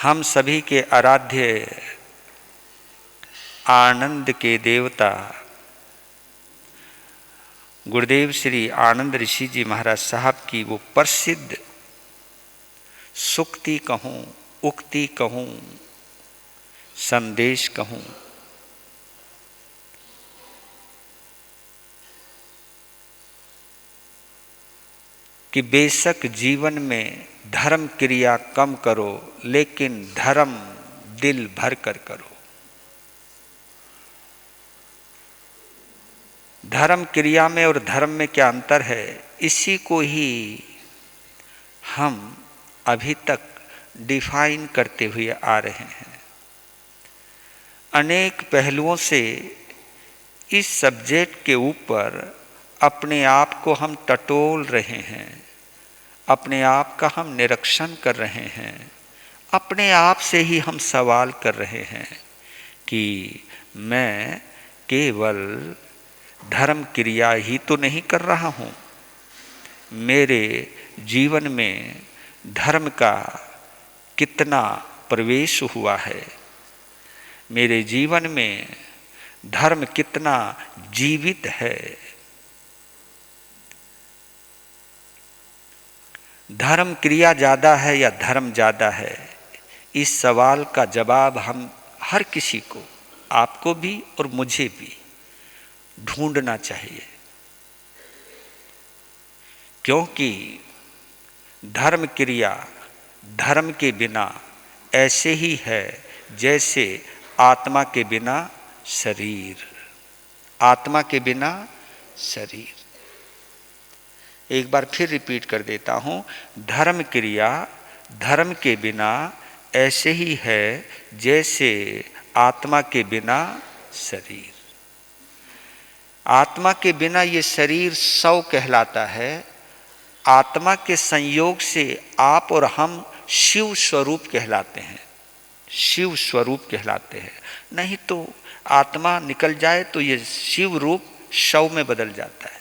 हम सभी के आराध्य आनंद के देवता गुरुदेव श्री आनंद ऋषि जी महाराज साहब की वो प्रसिद्ध सुक्ति कहूँ, उक्ति कहूँ, संदेश कहूँ, कि बेशक जीवन में धर्म क्रिया कम करो, लेकिन धर्म दिल भर कर करो। धर्म क्रिया में और धर्म में क्या अंतर है, इसी को ही हम अभी तक डिफाइन करते हुए आ रहे हैं। अनेक पहलुओं से इस सब्जेक्ट के ऊपर अपने आप को हम टटोल रहे हैं, अपने आप का हम निरीक्षण कर रहे हैं, अपने आप से ही हम सवाल कर रहे हैं कि मैं केवल धर्म क्रिया ही तो नहीं कर रहा हूँ, मेरे जीवन में धर्म का कितना प्रवेश हुआ है, मेरे जीवन में धर्म कितना जीवित है। धर्म क्रिया ज़्यादा है या धर्म ज़्यादा है, इस सवाल का जवाब हम हर किसी को, आपको भी और मुझे भी ढूंढना चाहिए। क्योंकि धर्म क्रिया धर्म के बिना ऐसे ही है जैसे आत्मा के बिना शरीर, आत्मा के बिना शरीर। एक बार फिर रिपीट कर देता हूँ, धर्म क्रिया धर्म के बिना ऐसे ही है जैसे आत्मा के बिना शरीर। आत्मा के बिना ये शरीर शव कहलाता है, आत्मा के संयोग से आप और हम शिव स्वरूप कहलाते हैं, शिव स्वरूप कहलाते हैं। नहीं तो आत्मा निकल जाए तो ये शिव रूप शव में बदल जाता है।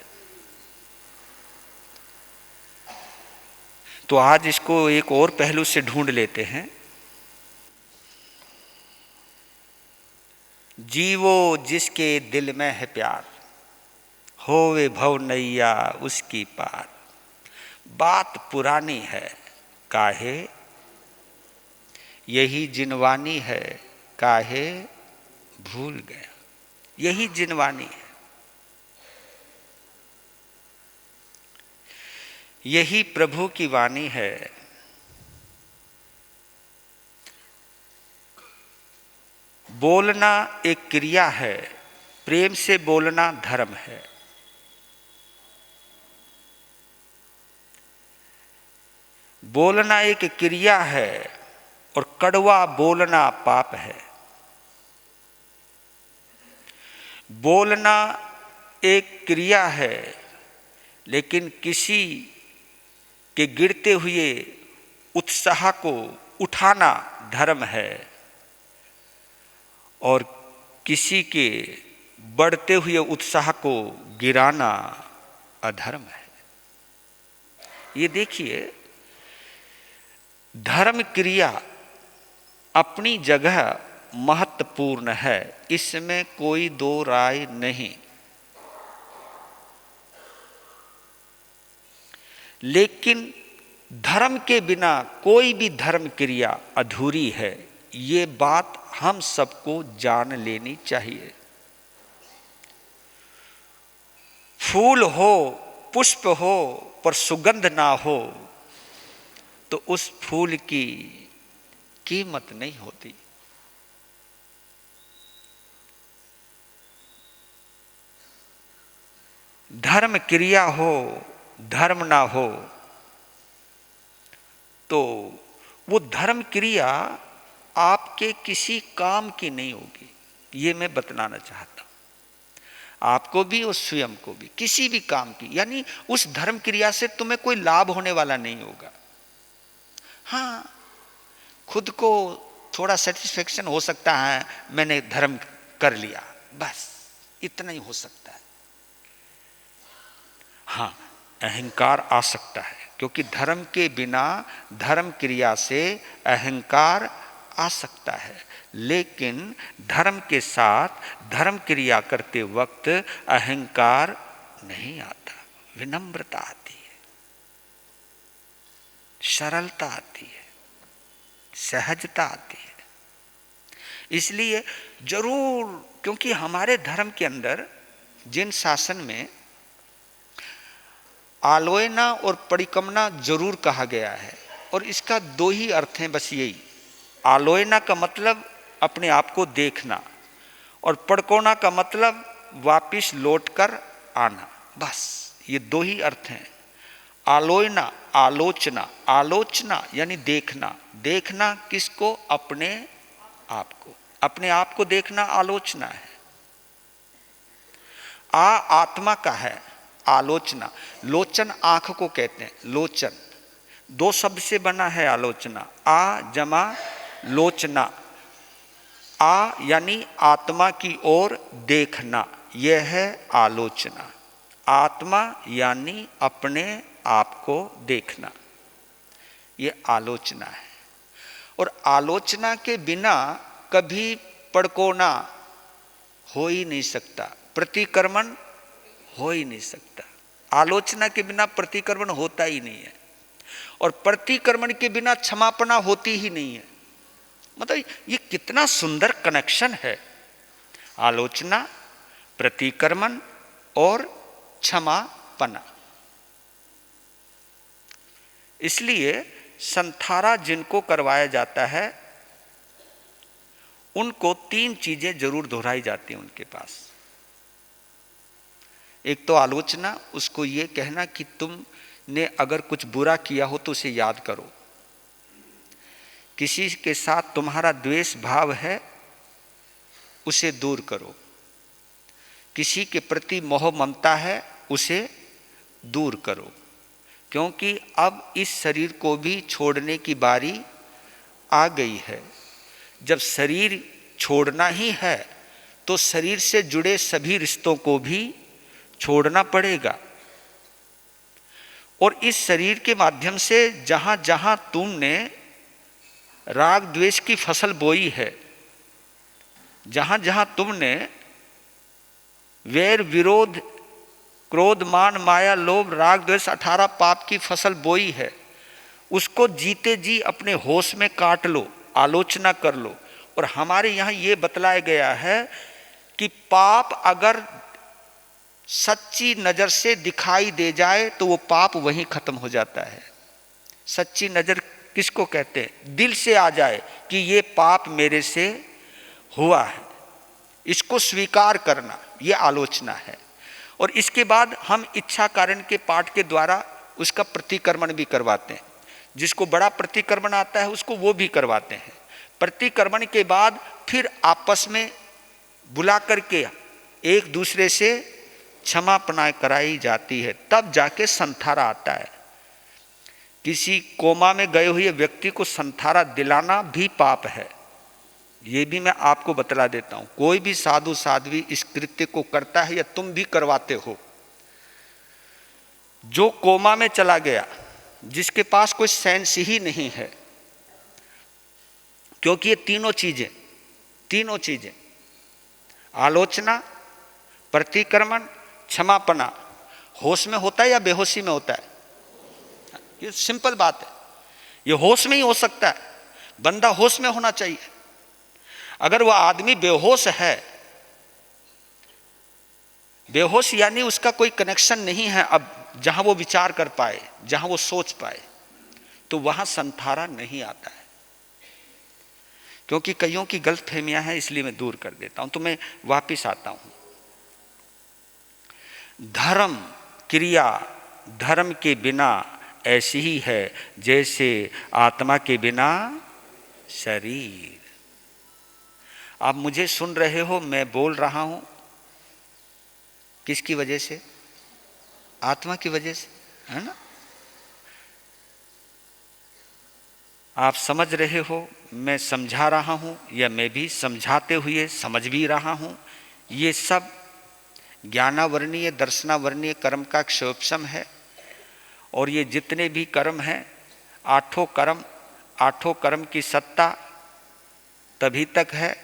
तो आज इसको एक और पहलू से ढूंढ लेते हैं। जीवो जिसके दिल में है प्यार, होवे भव नैया उसकी पार। बात पुरानी है काहे, यही जिनवानी है काहे भूल गया। यही जिनवानी है, यही प्रभु की वाणी है। बोलना एक क्रिया है, प्रेम से बोलना धर्म है। बोलना एक क्रिया है और कड़वा बोलना पाप है। बोलना एक क्रिया है, लेकिन किसी के गिरते हुए उत्साह को उठाना धर्म है और किसी के बढ़ते हुए उत्साह को गिराना अधर्म है। ये देखिए, धर्म क्रिया अपनी जगह महत्वपूर्ण है, इसमें कोई दो राय नहीं। लेकिन धर्म के बिना कोई भी धर्म क्रिया अधूरी है, ये बात हम सबको जान लेनी चाहिए। फूल हो, पुष्प हो, पर सुगंध ना हो तो उस फूल की कीमत नहीं होती। धर्म क्रिया हो, धर्म ना हो तो वो धर्म क्रिया आपके किसी काम की नहीं होगी। ये मैं बतलाना चाहता हूं, आपको भी और स्वयं को भी, किसी भी काम की, यानी उस धर्म क्रिया से तुम्हें कोई लाभ होने वाला नहीं होगा। हाँ, खुद को थोड़ा सेटिस्फेक्शन हो सकता है, मैंने धर्म कर लिया, बस इतना ही हो सकता है। हाँ, अहंकार आ सकता है, क्योंकि धर्म के बिना, धर्म क्रिया से अहंकार आ सकता है, लेकिन धर्म के साथ धर्म क्रिया करते वक्त अहंकार नहीं आता, विनम्रता आती है, सरलता आती है, सहजता आती है। इसलिए जरूर, क्योंकि हमारे धर्म के अंदर जिन शासन में आलोचना और परिकमना जरूर कहा गया है, और इसका दो ही अर्थ हैं बस यही। आलोचना का मतलब अपने आप को देखना, और पड़कोना का मतलब वापिस लौटकर आना, बस ये दो ही अर्थ हैं। आलोचना, आलोचना, आलोचना यानी देखना, देखना किसको? अपने आप को, अपने आप को देखना आलोचना है। आत्मा का है आलोचना। लोचन आंख को कहते हैं, लोचन दो शब्द से बना है आलोचना, आ जमा लोचना। आ यानी आत्मा की ओर देखना, यह है आलोचना। आत्मा यानी अपने आप को देखना, यह आलोचना है। और आलोचना के बिना कभी पड़कोना हो ही नहीं सकता, प्रतिक्रमण हो ही नहीं सकता। आलोचना के बिना प्रतिक्रमण होता ही नहीं है, और प्रतिक्रमण के बिना क्षमापना होती ही नहीं है। मतलब ये कितना सुंदर कनेक्शन है, आलोचना, प्रतिक्रमण और क्षमापना। इसलिए संथारा जिनको करवाया जाता है उनको तीन चीजें जरूर दोहराई जाती हैं उनके पास। एक तो आलोचना, उसको ये कहना कि तुमने अगर कुछ बुरा किया हो तो उसे याद करो। किसी के साथ तुम्हारा द्वेष भाव है उसे दूर करो। किसी के प्रति मोह ममता है उसे दूर करो, क्योंकि अब इस शरीर को भी छोड़ने की बारी आ गई है। जब शरीर छोड़ना ही है तो शरीर से जुड़े सभी रिश्तों को भी छोड़ना पड़ेगा। और इस शरीर के माध्यम से जहां जहां तुमने राग द्वेष की फसल बोई है, जहां जहां तुमने वैर विरोध क्रोध मान माया लोभ राग द्वेष 18 पाप की फसल बोई है, उसको जीते जी अपने होश में काट लो, आलोचना कर लो। और हमारे यहाँ ये बतलाया गया है कि पाप अगर सच्ची नजर से दिखाई दे जाए तो वो पाप वहीं खत्म हो जाता है। सच्ची नजर किसको कहते हैं? दिल से आ जाए कि ये पाप मेरे से हुआ है, इसको स्वीकार करना, ये आलोचना है। और इसके बाद हम इच्छा कारण के पाठ के द्वारा उसका प्रतिक्रमण भी करवाते हैं। जिसको बड़ा प्रतिक्रमण आता है उसको वो भी करवाते हैं। प्रतिक्रमण के बाद फिर आपस में बुला करके एक दूसरे से क्षमापना कराई जाती है, तब जाके संथारा आता है। किसी कोमा में गए हुए व्यक्ति को संथारा दिलाना भी पाप है, ये भी मैं आपको बतला देता हूं। कोई भी साधु साध्वी इस कृत्य को करता है या तुम भी करवाते हो। जो कोमा में चला गया, जिसके पास कोई सेंस ही नहीं है, क्योंकि ये तीनों चीजें आलोचना, प्रतिक्रमण, क्षमापना होश में होता है या बेहोशी में होता है? ये सिंपल बात है, ये होश में ही हो सकता है। बंदा होश में होना चाहिए। अगर वह आदमी बेहोश है, बेहोश यानी उसका कोई कनेक्शन नहीं है अब जहां वो विचार कर पाए, जहां वो सोच पाए, तो वहां संथारा नहीं आता है। क्योंकि कईयों की गलतफहमियां हैं, इसलिए मैं दूर कर देता हूं। तो मैं वापिस आता हूं। धर्म क्रिया धर्म के बिना ऐसी ही है जैसे आत्मा के बिना शरीर। आप मुझे सुन रहे हो, मैं बोल रहा हूं, किसकी वजह से? आत्मा की वजह से, है ना? आप समझ रहे हो, मैं समझा रहा हूं, या मैं भी समझाते हुए समझ भी रहा हूं। ये सब ज्ञानावर्णीय दर्शनावर्णीय कर्म का क्षोभसम है। और ये जितने भी कर्म हैं, आठों कर्म की सत्ता तभी तक है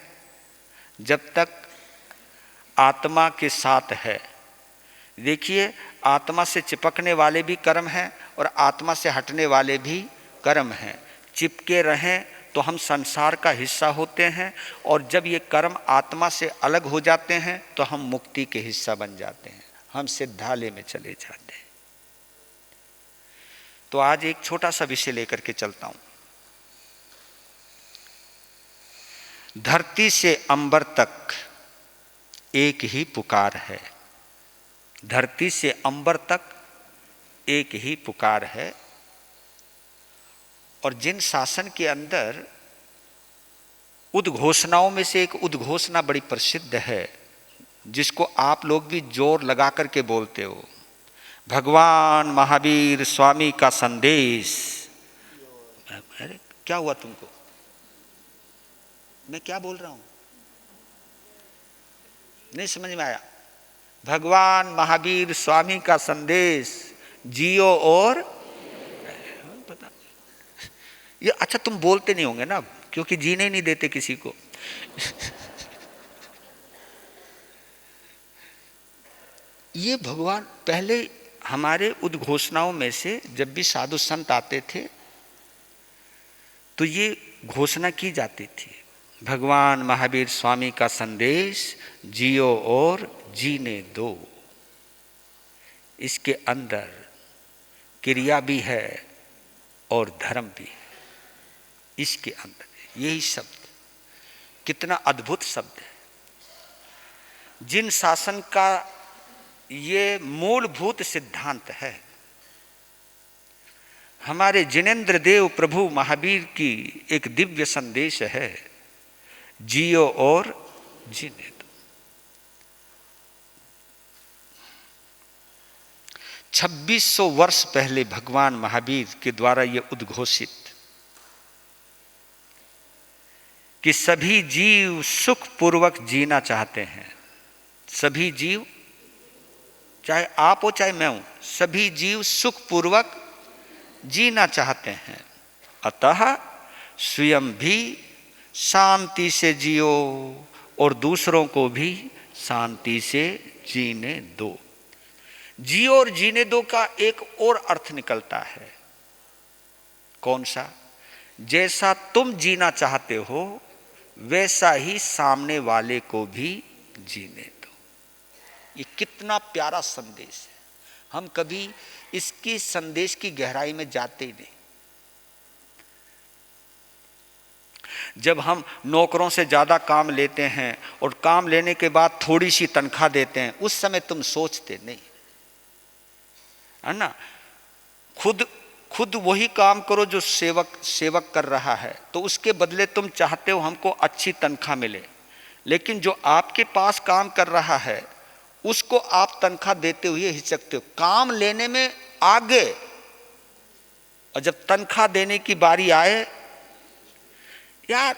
जब तक आत्मा के साथ है। देखिए, आत्मा से चिपकने वाले भी कर्म हैं और आत्मा से हटने वाले भी कर्म हैं। चिपके रहें तो हम संसार का हिस्सा होते हैं, और जब ये कर्म आत्मा से अलग हो जाते हैं तो हम मुक्ति के हिस्सा बन जाते हैं, हम सिद्धालय में चले जाते हैं। तो आज एक छोटा सा विषय लेकर के चलता हूं। धरती से अंबर तक एक ही पुकार है। धरती से अंबर तक एक ही पुकार है। और जिन शासन के अंदर उद्घोषणाओं में से एक उद्घोषणा बड़ी प्रसिद्ध है, जिसको आप लोग भी जोर लगा करके बोलते हो, भगवान महावीर स्वामी का संदेश। अरे क्या हुआ तुमको? मैं क्या बोल रहा हूं? नहीं समझ में आया? भगवान महावीर स्वामी का संदेश, जियो और पता ये। अच्छा, तुम बोलते नहीं होंगे ना, क्योंकि जीने नहीं देते किसी को। ये भगवान पहले हमारे उद्घोषणाओं में से जब भी साधु संत आते थे तो ये घोषणा की जाती थी, भगवान महावीर स्वामी का संदेश, जियो और जीने दो। इसके अंदर क्रिया भी है और धर्म भी है। इसके अंदर यही शब्द, कितना अद्भुत शब्द है। जिन शासन का ये मूलभूत सिद्धांत है, हमारे जिनेंद्र देव प्रभु महावीर की एक दिव्य संदेश है, जियो और जीने दो। 2600 वर्ष पहले भगवान महावीर के द्वारा यह उद्घोषित कि सभी जीव सुख पूर्वक जीना चाहते हैं। सभी जीव, चाहे आप हो चाहे मैं हूं, सभी जीव सुख पूर्वक जीना चाहते हैं। अतः स्वयं भी शांति से जियो और दूसरों को भी शांति से जीने दो। जियो और जीने दो का एक और अर्थ निकलता है। कौन सा? जैसा तुम जीना चाहते हो वैसा ही सामने वाले को भी जीने दो। ये कितना प्यारा संदेश है। हम कभी इसकी संदेश की गहराई में जाते ही नहीं। जब हम नौकरों से ज्यादा काम लेते हैं और काम लेने के बाद थोड़ी सी तनख्वाह देते हैं, उस समय तुम सोचते नहीं, है ना? खुद वही काम करो जो सेवक कर रहा है, तो उसके बदले तुम चाहते हो हमको अच्छी तनख्वाह मिले। लेकिन जो आपके पास काम कर रहा है उसको आप तनख्वाह देते हुए हिचकते हो, काम लेने में आगे, और जब तनख्वाह देने की बारी आए, यार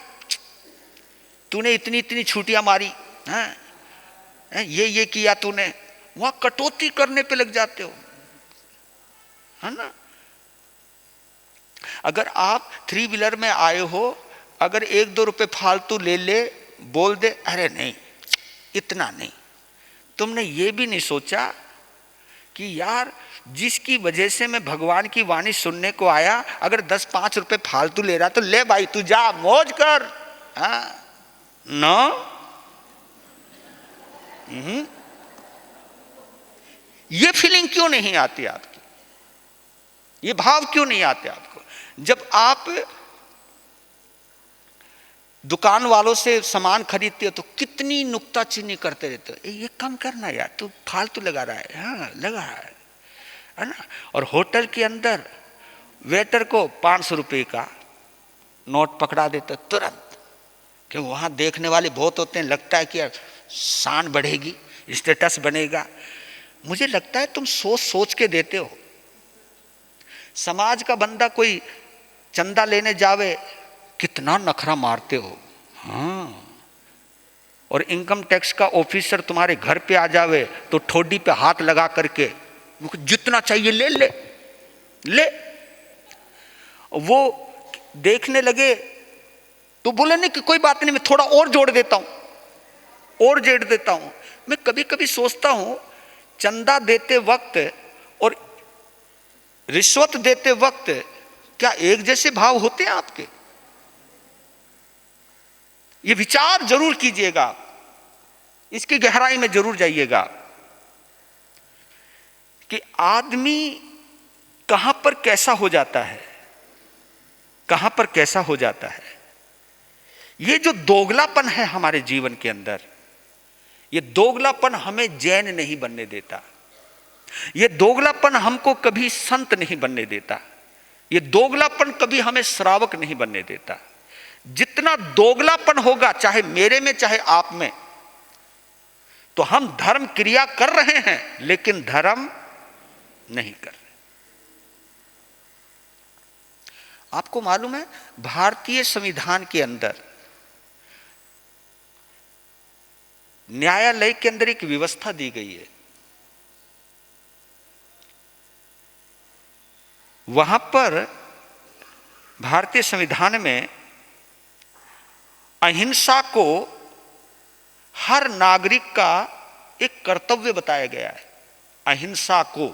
तूने इतनी छुट्टियां मारी हैं, ये किया तूने, वहां कटौती करने पे लग जाते हो, है ना? अगर आप 3 व्हीलर में आए हो, अगर 1-2 रुपए फालतू ले बोल दे, अरे नहीं इतना नहीं, तुमने ये भी नहीं सोचा कि यार जिसकी वजह से मैं भगवान की वाणी सुनने को आया, अगर 10-5 रुपए फालतू ले रहा तो ले भाई, तू जा मौज कर। ना ये फीलिंग क्यों नहीं आती आपकी? ये भाव क्यों नहीं आते आपको? जब आप दुकान वालों से सामान खरीदते हो तो कितनी नुक्ताचीनी करते रहते हो, ये कम करना यार, तू फालतू लगा रहा है। हाँ लगा है ना? और होटल के अंदर वेटर को 500 रुपए का नोट पकड़ा देते तुरंत, क्योंकि वहां देखने वाले बहुत होते हैं, लगता है कि यार शान बढ़ेगी, स्टेटस बनेगा। मुझे लगता है तुम सोच के देते हो। समाज का बंदा कोई चंदा लेने जावे, कितना नखरा मारते हो। हाँ, और इनकम टैक्स का ऑफिसर तुम्हारे घर पे आ जावे तो ठोडी पे हाथ लगा करके जितना चाहिए ले। वो देखने लगे तो बोले नहीं कि कोई बात नहीं, मैं थोड़ा और जोड़ देता हूं, और जोड़ देता हूं। मैं कभी कभी सोचता हूं, चंदा देते वक्त और रिश्वत देते वक्त क्या एक जैसे भाव होते हैं आपके? ये विचार जरूर कीजिएगा, इसकी गहराई में जरूर जाइएगा कि आदमी कहां पर कैसा हो जाता है, कहां पर कैसा हो जाता है। ये जो दोगलापन है हमारे जीवन के अंदर, ये दोगलापन हमें जैन नहीं बनने देता, ये दोगलापन हमको कभी संत नहीं बनने देता, ये दोगलापन कभी हमें श्रावक नहीं बनने देता। जितना दोगलापन होगा, चाहे मेरे में चाहे आप में, तो हम धर्म क्रिया कर रहे हैं लेकिन धर्म नहीं कर रहे। आपको मालूम है, भारतीय संविधान के अंदर, न्यायालय के अंदर एक व्यवस्था दी गई है। वहां पर भारतीय संविधान में अहिंसा को हर नागरिक का एक कर्तव्य बताया गया है। अहिंसा को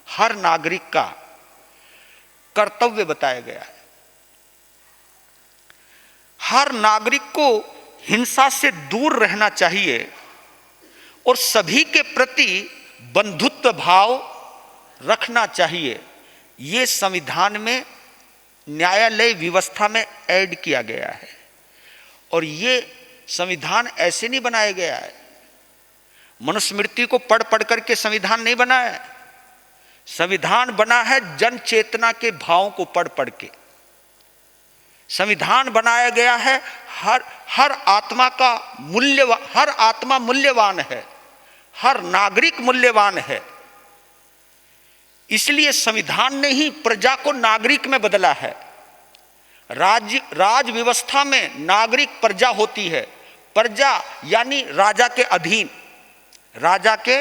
हर नागरिक का कर्तव्य बताया गया है। हर नागरिक को हिंसा से दूर रहना चाहिए और सभी के प्रति बंधुत्व भाव रखना चाहिए। ये संविधान में न्यायालय व्यवस्था में ऐड किया गया है। और ये संविधान ऐसे नहीं बनाया गया है, मनुस्मृति को पढ़ पढ़ करके संविधान नहीं बना है। संविधान बना है जन चेतना के भावों को पढ़ पढ़ के। संविधान बनाया गया है, हर आत्मा का हर आत्मा मूल्यवान है, हर नागरिक मूल्यवान है। इसलिए संविधान ने ही प्रजा को नागरिक में बदला है। राज व्यवस्था में नागरिक प्रजा होती है। प्रजा यानी राजा के अधीन, राजा के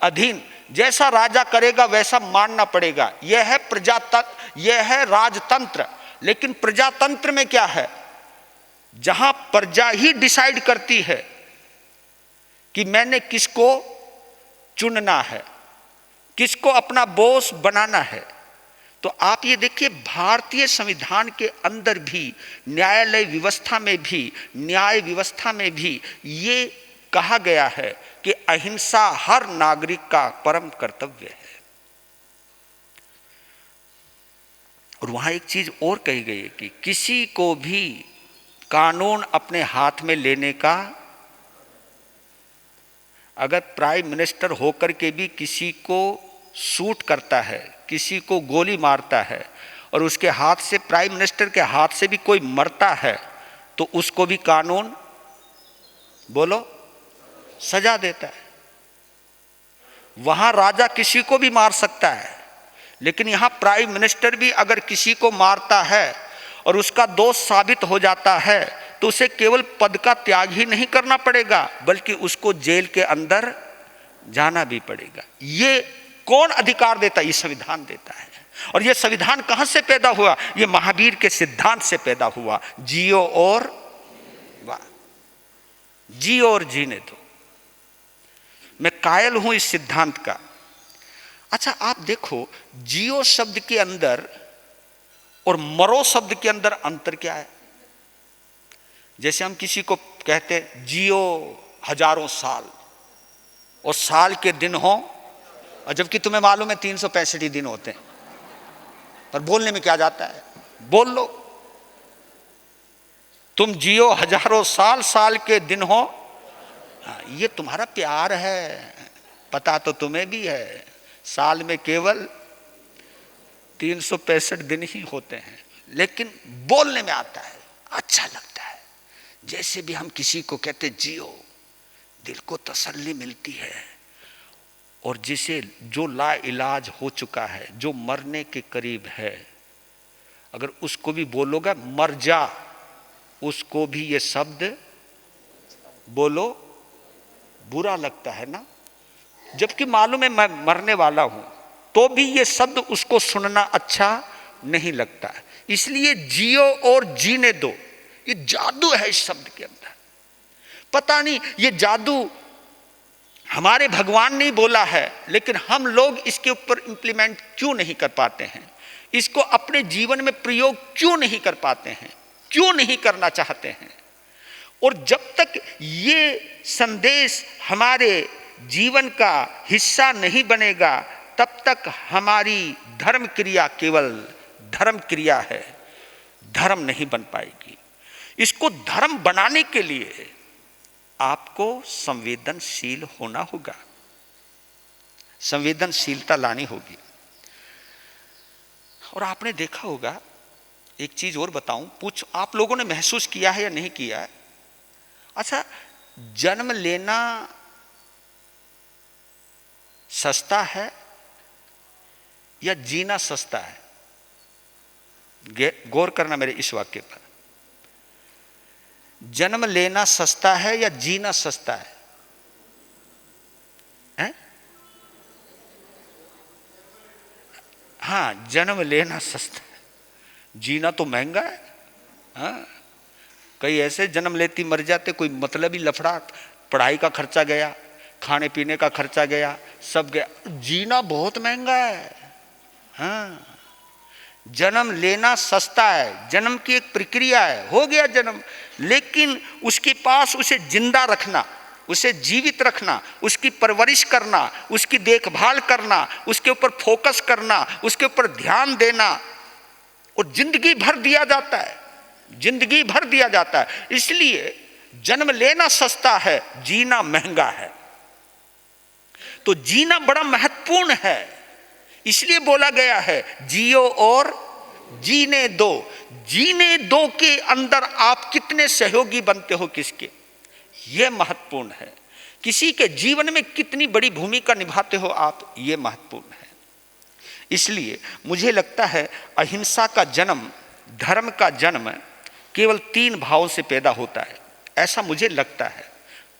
अधीन, जैसा राजा करेगा वैसा मानना पड़ेगा। यह है प्रजातंत्र, यह है राजतंत्र। लेकिन प्रजातंत्र में क्या है, जहां प्रजा ही डिसाइड करती है कि मैंने किसको चुनना है, किसको अपना बॉस बनाना है। तो आप ये देखिए, भारतीय संविधान के अंदर भी, न्यायालय व्यवस्था में भी, न्याय व्यवस्था में भी ये कहा गया है कि अहिंसा हर नागरिक का परम कर्तव्य है। और वहां एक चीज और कही गई है कि किसी को भी कानून अपने हाथ में लेने का, अगर प्राइम मिनिस्टर होकर के भी किसी को शूट करता है, किसी को गोली मारता है और उसके हाथ से, प्राइम मिनिस्टर के हाथ से भी कोई मरता है, तो उसको भी कानून बोलो सजा देता है। वहां राजा किसी को भी मार सकता है, लेकिन यहां प्राइम मिनिस्टर भी अगर किसी को मारता है और उसका दोष साबित हो जाता है तो उसे केवल पद का त्याग ही नहीं करना पड़ेगा, बल्कि उसको जेल के अंदर जाना भी पड़ेगा। ये कौन अधिकार देता है? ये संविधान देता है। और ये संविधान कहां से पैदा हुआ? ये महावीर के सिद्धांत से पैदा हुआ, जियो और जियो और जीने दो। मैं कायल हूं इस सिद्धांत का। अच्छा, आप देखो, जियो शब्द के अंदर और मरो शब्द के अंदर अंतर क्या है? जैसे हम किसी को कहते हैं जियो हजारों साल और साल के दिन हो, और जबकि तुम्हें मालूम है 365 दिन होते हैं, पर बोलने में क्या जाता है, बोल लो। तुम जियो हजारों साल, साल के दिन हो, ये तुम्हारा प्यार है, पता तो तुम्हें भी है साल में केवल 365 दिन ही होते हैं, लेकिन बोलने में आता है, अच्छा लगता है। जैसे भी हम किसी को कहते जियो, दिल को तसल्ली मिलती है। और जिसे, जो ला इलाज हो चुका है, जो मरने के करीब है, अगर उसको भी बोलोगे मर जा, उसको भी ये शब्द बोलो बुरा लगता है ना। जबकि मालूम है मैं मरने वाला हूं, तो भी ये शब्द उसको सुनना अच्छा नहीं लगता है। इसलिए जियो और जीने दो, ये जादू है इस शब्द के अंदर। पता नहीं ये जादू हमारे भगवान ने बोला है, लेकिन हम लोग इसके ऊपर इंप्लीमेंट क्यों नहीं कर पाते हैं, इसको अपने जीवन में प्रयोग क्यों नहीं कर पाते हैं, क्यों नहीं करना चाहते हैं। और जब तक ये संदेश हमारे जीवन का हिस्सा नहीं बनेगा, तब तक हमारी धर्म क्रिया केवल धर्म क्रिया है, धर्म नहीं बन पाएगी। इसको धर्म बनाने के लिए आपको संवेदनशील होना होगा, संवेदनशीलता लानी होगी। और आपने देखा होगा, एक चीज और बताऊं, आप लोगों ने महसूस किया है या नहीं किया है? अच्छा, जन्म लेना सस्ता है या जीना सस्ता है? गौर करना मेरे इस वाक्य पर। जन्म लेना सस्ता है या जीना सस्ता है? हैं? हाँ, जन्म लेना सस्ता है, जीना तो महंगा है। हाँ, कई ऐसे जन्म लेती मर जाते, कोई मतलब ही लफड़ा, पढ़ाई का खर्चा गया, खाने पीने का खर्चा गया, सब गया। जीना बहुत महंगा है। हाँ, जन्म लेना सस्ता है, जन्म की एक प्रक्रिया है, हो गया जन्म, लेकिन उसके पास उसे जिंदा रखना, उसे जीवित रखना, उसकी परवरिश करना, उसकी देखभाल करना, उसके ऊपर फोकस करना, उसके ऊपर ध्यान देना, और जिंदगी भर दिया जाता है, जिंदगी भर दिया जाता है। इसलिए जन्म लेना सस्ता है, जीना महंगा है। तो जीना बड़ा महत्वपूर्ण है, इसलिए बोला गया है जियो और जीने दो। जीने दो के अंदर आप कितने सहयोगी बनते हो किसके, यह महत्वपूर्ण है। किसी के जीवन में कितनी बड़ी भूमिका निभाते हो आप, यह महत्वपूर्ण है। इसलिए मुझे लगता है अहिंसा का जन्म, धर्म का जन्म केवल 3 भावों से पैदा होता है, ऐसा मुझे लगता है।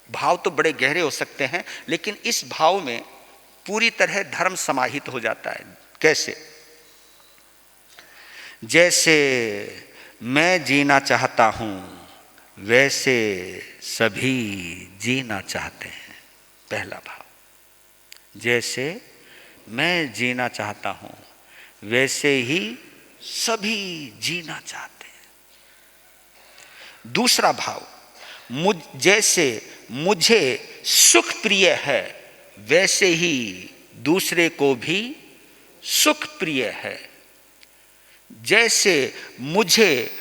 भाव तो बड़े गहरे हो सकते हैं, लेकिन इस भाव में पूरी तरह धर्म समाहित हो जाता है। कैसे? जैसे मैं जीना चाहता हूं, वैसे सभी जीना चाहते हैं। पहला भाव, जैसे मैं जीना चाहता हूं, वैसे ही सभी जीना चाहते हैं। दूसरा भाव, जैसे मुझे सुख प्रिय है, वैसे ही दूसरे को भी सुख प्रिय है। जैसे मुझे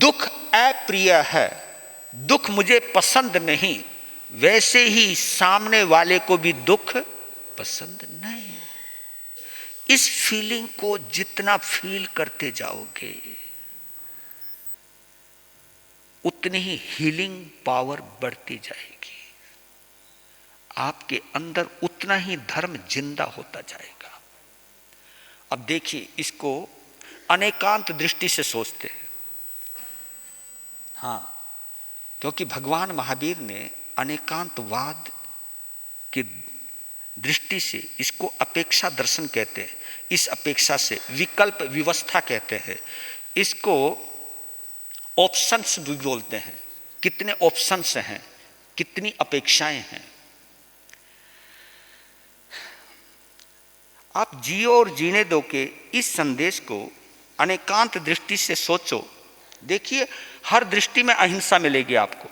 दुख अप्रिय है, दुख मुझे पसंद नहीं, वैसे ही सामने वाले को भी दुख पसंद नहीं। इस फीलिंग को जितना फील करते जाओगे, उतनी ही हीलिंग पावर बढ़ती जाएगी, आपके अंदर उतना ही धर्म जिंदा होता जाएगा। अब देखिए, इसको अनेकांत दृष्टि से सोचते हैं। हाँ, क्योंकि भगवान महावीर ने अनेकांतवाद की दृष्टि से, इसको अपेक्षा दर्शन कहते हैं, इस अपेक्षा से विकल्प व्यवस्था कहते हैं, इसको ऑप्शंस भी बोलते हैं। कितने ऑप्शंस हैं, कितनी अपेक्षाएं हैं। आप जियो और जीने दो के इस संदेश को अनेकांत दृष्टि से सोचो। देखिए, हर दृष्टि में अहिंसा मिलेगी आपको।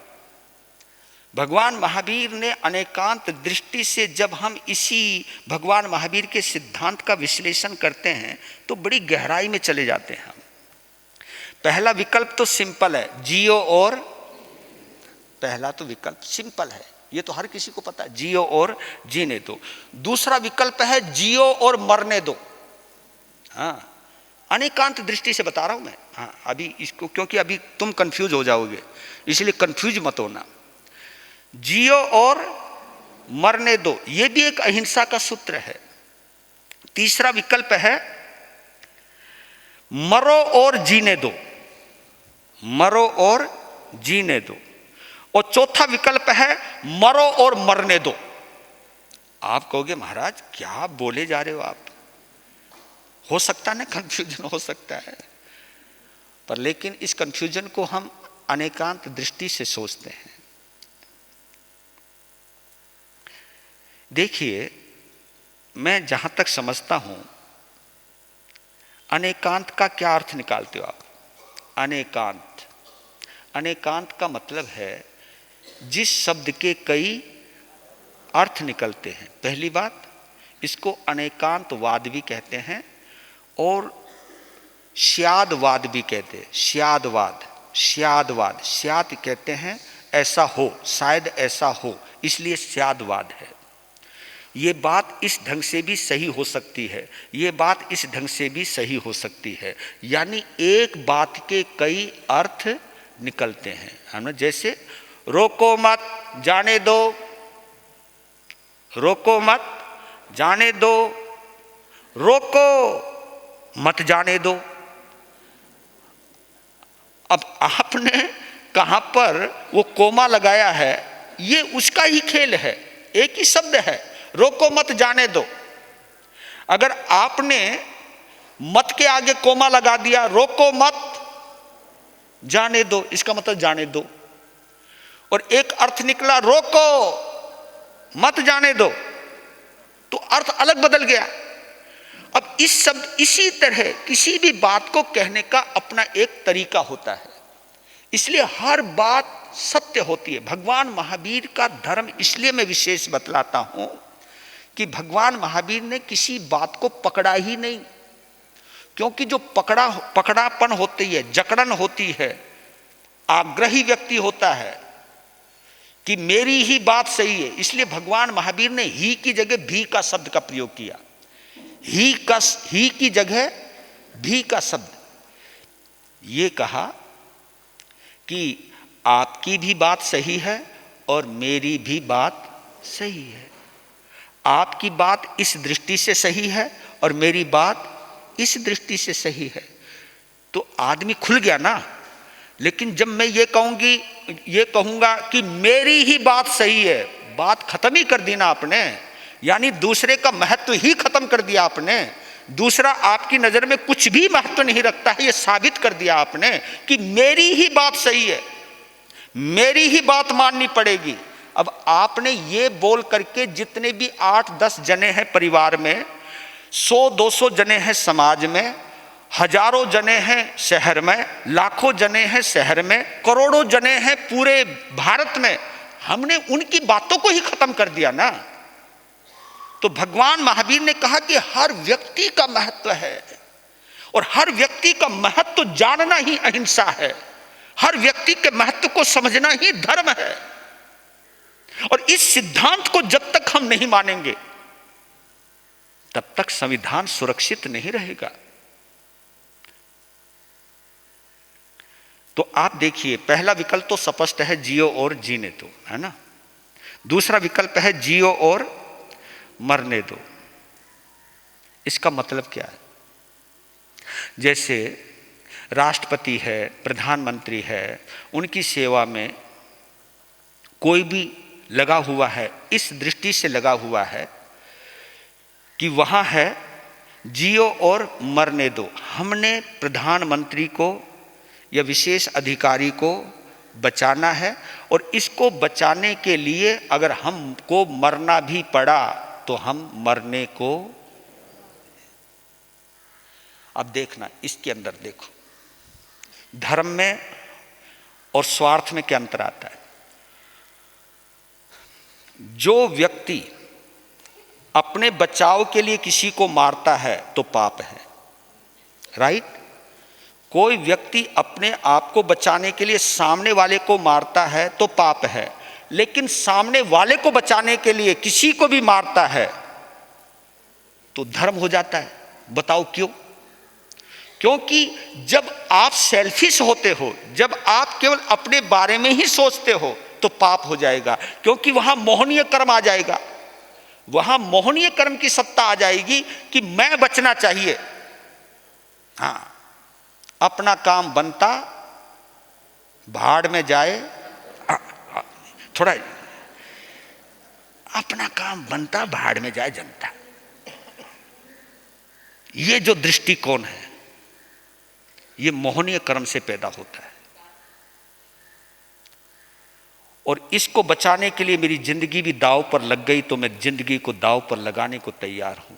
भगवान महावीर ने अनेकांत दृष्टि से, जब हम इसी भगवान महावीर के सिद्धांत का विश्लेषण करते हैं तो बड़ी गहराई में चले जाते हैं हम। पहला विकल्प तो सिंपल है, जियो और, पहला तो विकल्प सिंपल है, ये तो हर किसी को पता है, जियो और जीने दो। दूसरा विकल्प है जियो और मरने दो। हाँ, अनेकांत दृष्टि से बता रहा हूं मैं। हाँ, अभी इसको, क्योंकि अभी तुम कंफ्यूज हो जाओगे, इसलिए कंफ्यूज मत होना। जियो और मरने दो, ये भी एक अहिंसा का सूत्र है। तीसरा विकल्प है मरो और जीने दो, मरो और जीने दो। और चौथा विकल्प है मरो और मरने दो। आप कहोगे महाराज क्या बोले जा रहे हो आप, हो सकता है ना कंफ्यूजन हो सकता है, पर लेकिन इस कंफ्यूजन को हम अनेकांत दृष्टि से सोचते हैं। देखिए, मैं जहां तक समझता हूं, अनेकांत का क्या अर्थ निकालते हो आप? अनेकांत, अनेकांत का मतलब है जिस शब्द के कई अर्थ निकलते हैं। पहली बात, इसको अनेकांतवाद भी कहते हैं और स्यादवाद भी कहते हैं। स्यादवाद, स्यादवाद, स्याद कहते हैं ऐसा हो, शायद ऐसा हो, इसलिए स्यादवाद है। ये बात इस ढंग से भी सही हो सकती है, ये बात इस ढंग से भी सही हो सकती है, यानी एक बात के कई अर्थ निकलते हैं। है ना? जैसे रोको मत, जाने दो, रोको मत, जाने दो, रोको मत, जाने दो। अब आपने कहां पर वो कोमा लगाया है, ये उसका ही खेल है, एक ही शब्द है, रोको मत, जाने दो। अगर आपने मत के आगे कोमा लगा दिया, रोको मत, जाने दो, इसका मतलब जाने दो, और एक अर्थ निकला रोको मत, जाने दो, तो अर्थ अलग बदल गया। अब इस शब्द, इसी तरह किसी भी बात को कहने का अपना एक तरीका होता है, इसलिए हर बात सत्य होती है। भगवान महावीर का धर्म इसलिए मैं विशेष बतलाता हूं कि भगवान महावीर ने किसी बात को पकड़ा ही नहीं, क्योंकि जो पकड़ापन होती है, जकड़न होती है, आग्रही व्यक्ति होता है कि मेरी ही बात सही है, इसलिए भगवान महावीर ने ही की जगह भी का शब्द का प्रयोग किया। ही की जगह भी का शब्द, ये कहा कि आपकी भी बात सही है और मेरी भी बात सही है। आपकी बात इस दृष्टि से सही है और मेरी बात इस दृष्टि से सही है, तो आदमी खुल गया ना। लेकिन जब मैं ये कहूंगा कि मेरी ही बात सही है, बात खत्म ही कर दी ना आपने, यानी दूसरे का महत्व ही खत्म कर दिया आपने। दूसरा आपकी नजर में कुछ भी महत्व नहीं रखता है, ये साबित कर दिया आपने कि मेरी ही बात सही है, मेरी ही बात माननी पड़ेगी। अब आपने ये बोल करके जितने भी 8-10 जने हैं परिवार में, 100-200 जने हैं समाज में, हजारों जने हैं शहर में, लाखों जने हैं शहर में, करोड़ों जने हैं पूरे भारत में, हमने उनकी बातों को ही खत्म कर दिया ना। तो भगवान महावीर ने कहा कि हर व्यक्ति का महत्व है और हर व्यक्ति का महत्व जानना ही अहिंसा है, हर व्यक्ति के महत्व को समझना ही धर्म है। और इस सिद्धांत को जब तक हम नहीं मानेंगे तब तक संविधान सुरक्षित नहीं रहेगा। तो आप देखिए, पहला विकल्प तो स्पष्ट है, जियो और जीने दो, है ना। दूसरा विकल्प है जियो और मरने दो। इसका मतलब क्या है? जैसे राष्ट्रपति है, प्रधानमंत्री है, उनकी सेवा में कोई भी लगा हुआ है, इस दृष्टि से लगा हुआ है कि वहां है जियो और मरने दो। हमने प्रधानमंत्री को या विशेष अधिकारी को बचाना है और इसको बचाने के लिए अगर हमको मरना भी पड़ा तो हम मरने को। अब देखना, इसके अंदर देखो, धर्म में और स्वार्थ में क्या अंतर आता है। जो व्यक्ति अपने बचाव के लिए किसी को मारता है तो पाप है, राइट। कोई व्यक्ति अपने आप को बचाने के लिए सामने वाले को मारता है तो पाप है, लेकिन सामने वाले को बचाने के लिए किसी को भी मारता है तो धर्म हो जाता है। बताओ क्यों? क्योंकि जब आप सेल्फिश होते हो, जब आप केवल अपने बारे में ही सोचते हो तो पाप हो जाएगा, क्योंकि वहां मोहनीय कर्म आ जाएगा, वहां मोहनीय कर्म की सत्ता आ जाएगी कि मैं बचना चाहिए। हाँ, अपना काम बनता भाड़ में जाए, थोड़ा अपना काम बनता भाड़ में जाए जनता। ये जो दृष्टिकोण है ये मोहनीय कर्म से पैदा होता है। और इसको बचाने के लिए मेरी जिंदगी भी दांव पर लग गई तो मैं जिंदगी को दांव पर लगाने को तैयार हूं।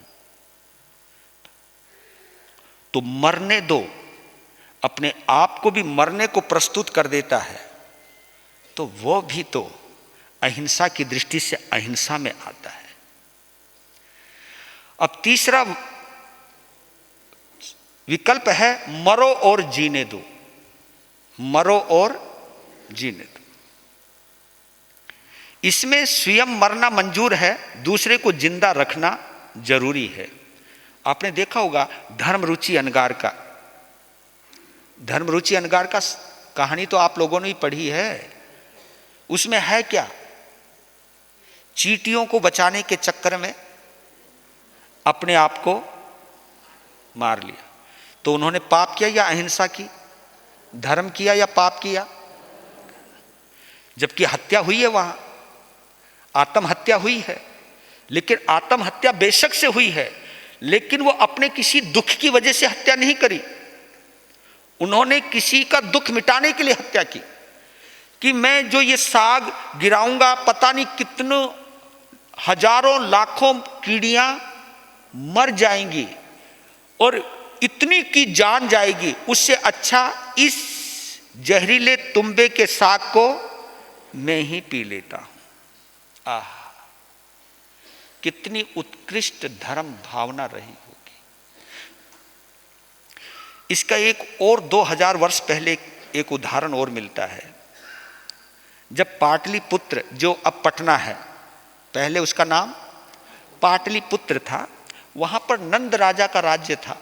तो मरने दो, अपने आप को भी मरने को प्रस्तुत कर देता है, तो वो भी तो अहिंसा की दृष्टि से अहिंसा में आता है। अब तीसरा विकल्प है मरो और जीने दो, मरो और जीने दो। इसमें स्वयं मरना मंजूर है, दूसरे को जिंदा रखना जरूरी है। आपने देखा होगा धर्मरुचि अनगार का, धर्मरुचि अनगार का कहानी तो आप लोगों ने ही पढ़ी है। उसमें है क्या, चींटियों को बचाने के चक्कर में अपने आप को मार लिया। तो उन्होंने पाप किया या अहिंसा की, धर्म किया या पाप किया? जबकि हत्या हुई है, वहां आत्महत्या हुई है, लेकिन आत्महत्या बेशक से हुई है, लेकिन वो अपने किसी दुख की वजह से हत्या नहीं करी। उन्होंने किसी का दुख मिटाने के लिए हत्या की कि मैं जो ये साग गिराऊंगा, पता नहीं कितने हजारों लाखों कीड़ियां मर जाएंगी और इतनी की जान जाएगी, उससे अच्छा इस जहरीले तुम्बे के साग को मैं ही पी लेता हूं। आह, कितनी उत्कृष्ट धर्म भावना रही होगी। इसका एक और 2000 वर्ष पहले एक उदाहरण और मिलता है। जब पाटलिपुत्र, जो अब पटना है, पहले उसका नाम पाटलिपुत्र था, वहां पर नंद राजा का राज्य था।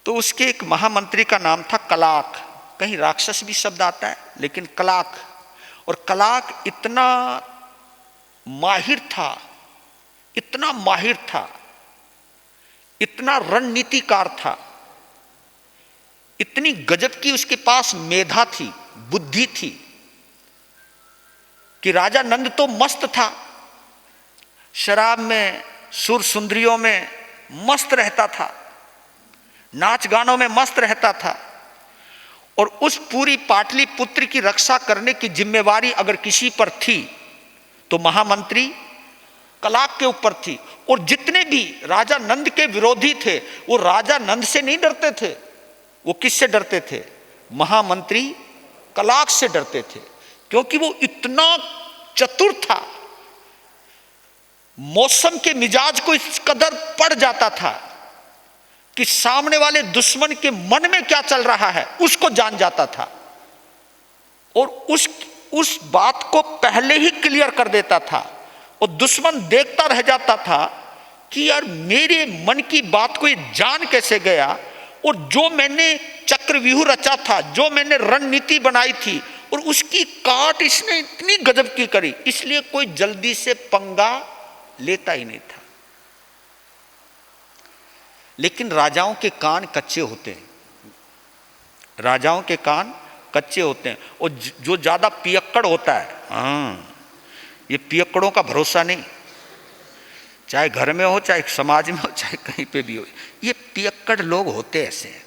तो उसके एक महामंत्री का नाम था कलाक, कहीं राक्षस भी शब्द आता है, लेकिन कलाक। और कलाक इतना माहिर था, इतना माहिर था, इतना रणनीतिकार था, इतनी गजब की उसके पास मेधा थी, बुद्धि थी, कि राजा नंद तो मस्त था, शराब में, सुर सुंदरियों में मस्त रहता था, नाच गानों में मस्त रहता था। और उस पूरी पाटलिपुत्र की रक्षा करने की जिम्मेवारी अगर किसी पर थी तो महामंत्री कलाक के ऊपर थी। और जितने भी राजा नंद के विरोधी थे वो राजा नंद से नहीं डरते थे, वो किससे डरते थे? महामंत्री कलाक से डरते थे, क्योंकि वो इतना चतुर था, मौसम के मिजाज को इस कदर पड़ जाता था कि सामने वाले दुश्मन के मन में क्या चल रहा है उसको जान जाता था, और उस बात को पहले ही क्लियर कर देता था। और दुश्मन देखता रह जाता था कि यार मेरे मन की बात को ये जान कैसे गया, और जो मैंने चक्रव्यूह रचा था, जो मैंने रणनीति बनाई थी, और उसकी काट इसने इतनी गजब की करी, इसलिए कोई जल्दी से पंगा लेता ही नहीं था। लेकिन राजाओं के कान कच्चे होते हैं, राजाओं के कान कच्चे होते हैं। और जो ज्यादा पियक्कड़ होता है, हाँ, ये पियक्कड़ों का भरोसा नहीं, चाहे घर में हो, चाहे समाज में हो, चाहे कहीं पे भी हो, ये पियक्कड़ लोग होते ऐसे हैं।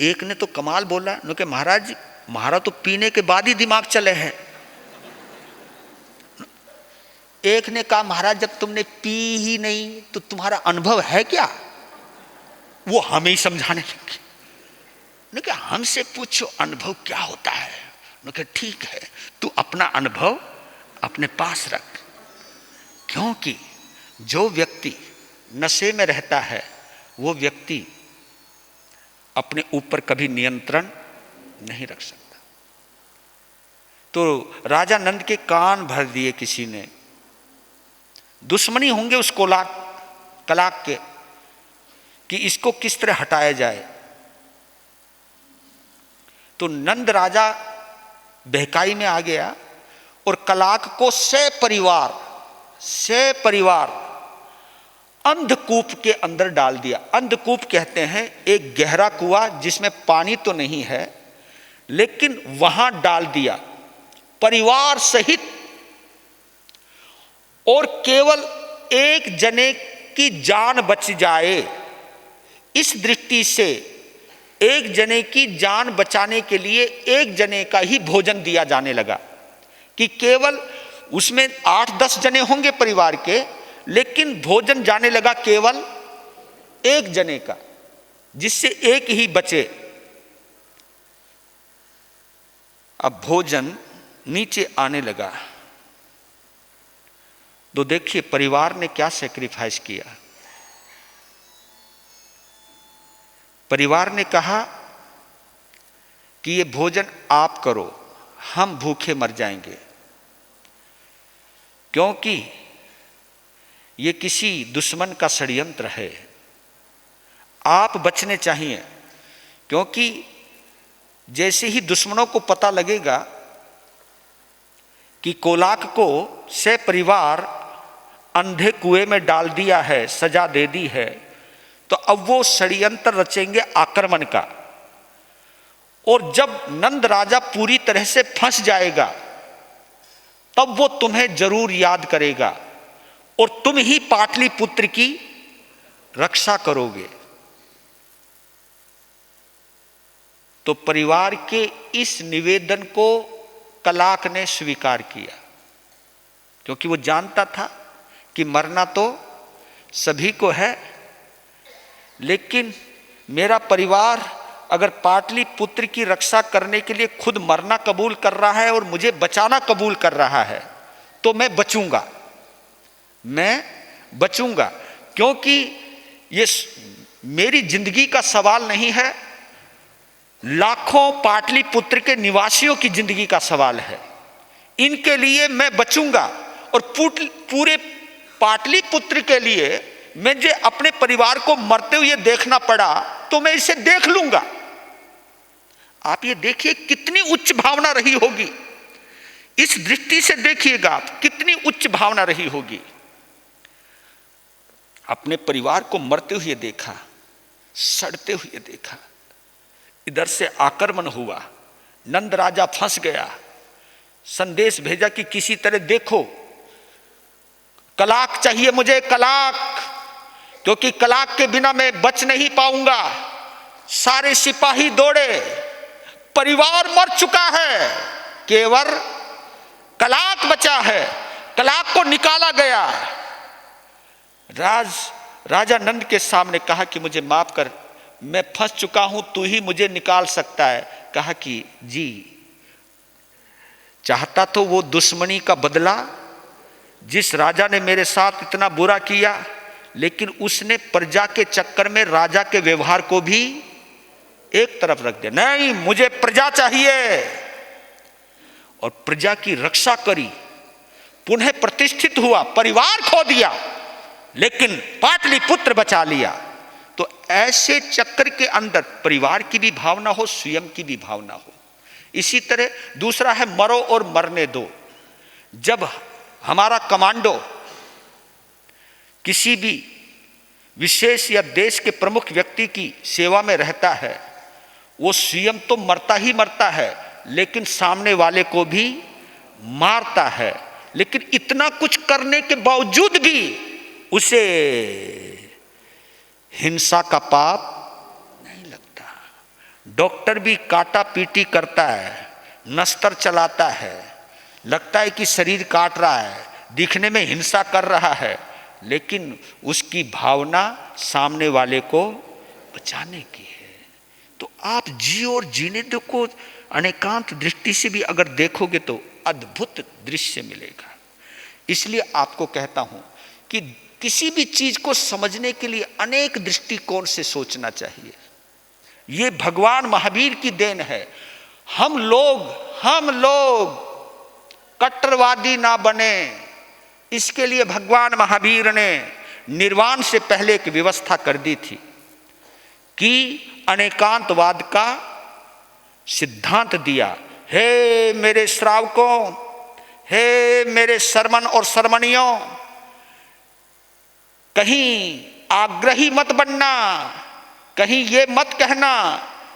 एक ने तो कमाल बोला कि महाराज हमारा तो पीने के बाद ही दिमाग चले हैं। एक ने कहा महाराज जब तुमने पी ही नहीं तो तुम्हारा अनुभव है क्या? वो हमें ही समझाने लगे, ने कहा हमसे पूछो अनुभव क्या होता है। ने कहा ठीक है, तू अपना अनुभव अपने पास रख, क्योंकि जो व्यक्ति नशे में रहता है वो व्यक्ति अपने ऊपर कभी नियंत्रण नहीं रख सकता। तो राजा नंद के कान भर दिए किसी ने, दुश्मनी होंगे उस कलाक के कि इसको किस तरह हटाया जाए। तो नंद राजा बहकाई में आ गया और कलाक को सपरिवार अंधकूप के अंदर डाल दिया। अंधकूप कहते हैं एक गहरा कुआं जिसमें पानी तो नहीं है, लेकिन वहां डाल दिया परिवार सहित, और केवल एक जने की जान बच जाए इस दृष्टि से एक जने की जान बचाने के लिए एक जने का ही भोजन दिया जाने लगा, कि केवल उसमें 8-10 जने होंगे परिवार के, लेकिन भोजन जाने लगा केवल एक जने का, जिससे एक ही बचे। अब भोजन नीचे आने लगा तो देखिए परिवार ने क्या सैक्रिफाइस किया। परिवार ने कहा कि ये भोजन आप करो, हम भूखे मर जाएंगे, क्योंकि ये किसी दुश्मन का षड्यंत्र है। आप बचने चाहिए, क्योंकि जैसे ही दुश्मनों को पता लगेगा कि कोलाक को से परिवार अंधे कुएं में डाल दिया है, सजा दे दी है, तो अब वो षड्यंत्र रचेंगे आक्रमण का। और जब नंद राजा पूरी तरह से फंस जाएगा तब वो तुम्हें जरूर याद करेगा और तुम ही पाटलिपुत्र की रक्षा करोगे। तो परिवार के इस निवेदन को कलाक ने स्वीकार किया, क्योंकि वो जानता था कि मरना तो सभी को है, लेकिन मेरा परिवार अगर पाटलिपुत्र की रक्षा करने के लिए खुद मरना कबूल कर रहा है और मुझे बचाना कबूल कर रहा है, तो मैं बचूंगा, क्योंकि ये मेरी जिंदगी का सवाल नहीं है, लाखों पाटलिपुत्र के निवासियों की जिंदगी का सवाल है। इनके लिए मैं बचूंगा, और पूरे पाटलिपुत्र के लिए मैं जो अपने परिवार को मरते हुए देखना पड़ा तो मैं इसे देख लूंगा। आप ये देखिए कितनी उच्च भावना रही होगी, इस दृष्टि से देखिएगा आप कितनी उच्च भावना रही होगी। अपने परिवार को मरते हुए देखा, सड़ते हुए देखा, इधर से आक्रमण हुआ, नंद राजा फंस गया, संदेश भेजा कि किसी तरह देखो, कलाक चाहिए मुझे, कलाक, क्योंकि कलाक के बिना मैं बच नहीं पाऊंगा। सारे सिपाही दौड़े, परिवार मर चुका है, केवल कलाक बचा है, कलाक को निकाला गया। राजा नंद के सामने कहा कि मुझे माफ कर, मैं फंस चुका हूं, तू ही मुझे निकाल सकता है। कहा कि जी, चाहता तो वो दुश्मनी का बदला जिस राजा ने मेरे साथ इतना बुरा किया, लेकिन उसने प्रजा के चक्कर में राजा के व्यवहार को भी एक तरफ रख दिया। नहीं, मुझे प्रजा चाहिए, और प्रजा की रक्षा करी, पुनः प्रतिष्ठित हुआ, परिवार खो दिया, लेकिन पाटलिपुत्र बचा लिया। तो ऐसे चक्र के अंदर परिवार की भी भावना हो, स्वयं की भी भावना हो। इसी तरह दूसरा है मरो और मरने दो। जब हमारा कमांडो किसी भी विशेष या देश के प्रमुख व्यक्ति की सेवा में रहता है, वो स्वयं तो मरता ही मरता है, लेकिन सामने वाले को भी मारता है। लेकिन इतना कुछ करने के बावजूद भी उसे हिंसा का पाप नहीं लगता। डॉक्टर भी काटा पीटी करता है, नस्तर चलाता है, लगता है कि शरीर काट रहा है, दिखने में हिंसा कर रहा है, लेकिन उसकी भावना सामने वाले को बचाने की है। तो आप जियो और जीने दो को अनेकांत दृष्टि से भी अगर देखोगे तो अद्भुत दृश्य मिलेगा। इसलिए आपको कहता हूं कि किसी भी चीज को समझने के लिए अनेक दृष्टिकोण से सोचना चाहिए। ये भगवान महावीर की देन है। हम लोग कट्टरवादी ना बने, इसके लिए भगवान महावीर ने निर्वाण से पहले एक व्यवस्था कर दी थी कि अनेकांतवाद का सिद्धांत दिया। हे मेरे श्रावकों, हे मेरे शर्मन और शर्मणियों, कहीं आग्रही मत बनना, कहीं ये मत कहना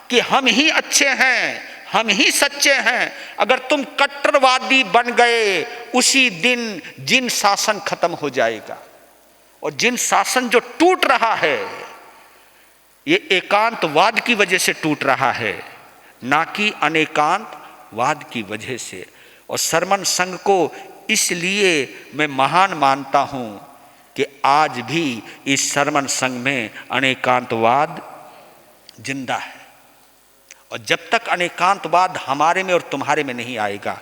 कि हम ही अच्छे हैं, हम ही सच्चे हैं। अगर तुम कट्टरवादी बन गए, उसी दिन जिन शासन खत्म हो जाएगा। और जिन शासन जो टूट रहा है, ये एकांतवाद की वजह से टूट रहा है, ना कि अनेकांतवाद की वजह से। और सरमन संघ को इसलिए मैं महान मानता हूं कि आज भी इस सरमन संघ में अनेकांतवाद जिंदा है। और जब तक अनेकांतवाद हमारे में और तुम्हारे में नहीं आएगा,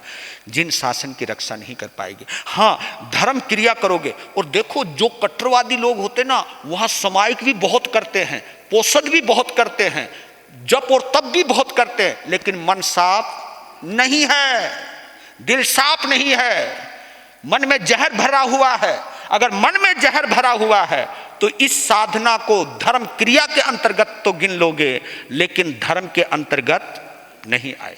जिन शासन की रक्षा नहीं कर पाएगी। हाँ, धर्म क्रिया करोगे। और देखो, जो कट्टरवादी लोग होते ना, वहां सामायिक भी बहुत करते हैं, पोषद भी बहुत करते हैं, जप और तप भी बहुत करते हैं, लेकिन मन साफ नहीं है, दिल साफ नहीं है, मन में जहर भरा हुआ है। अगर मन में जहर भरा हुआ है तो इस साधना को धर्म क्रिया के अंतर्गत तो गिन लोगे, लेकिन धर्म के अंतर्गत नहीं आएगी।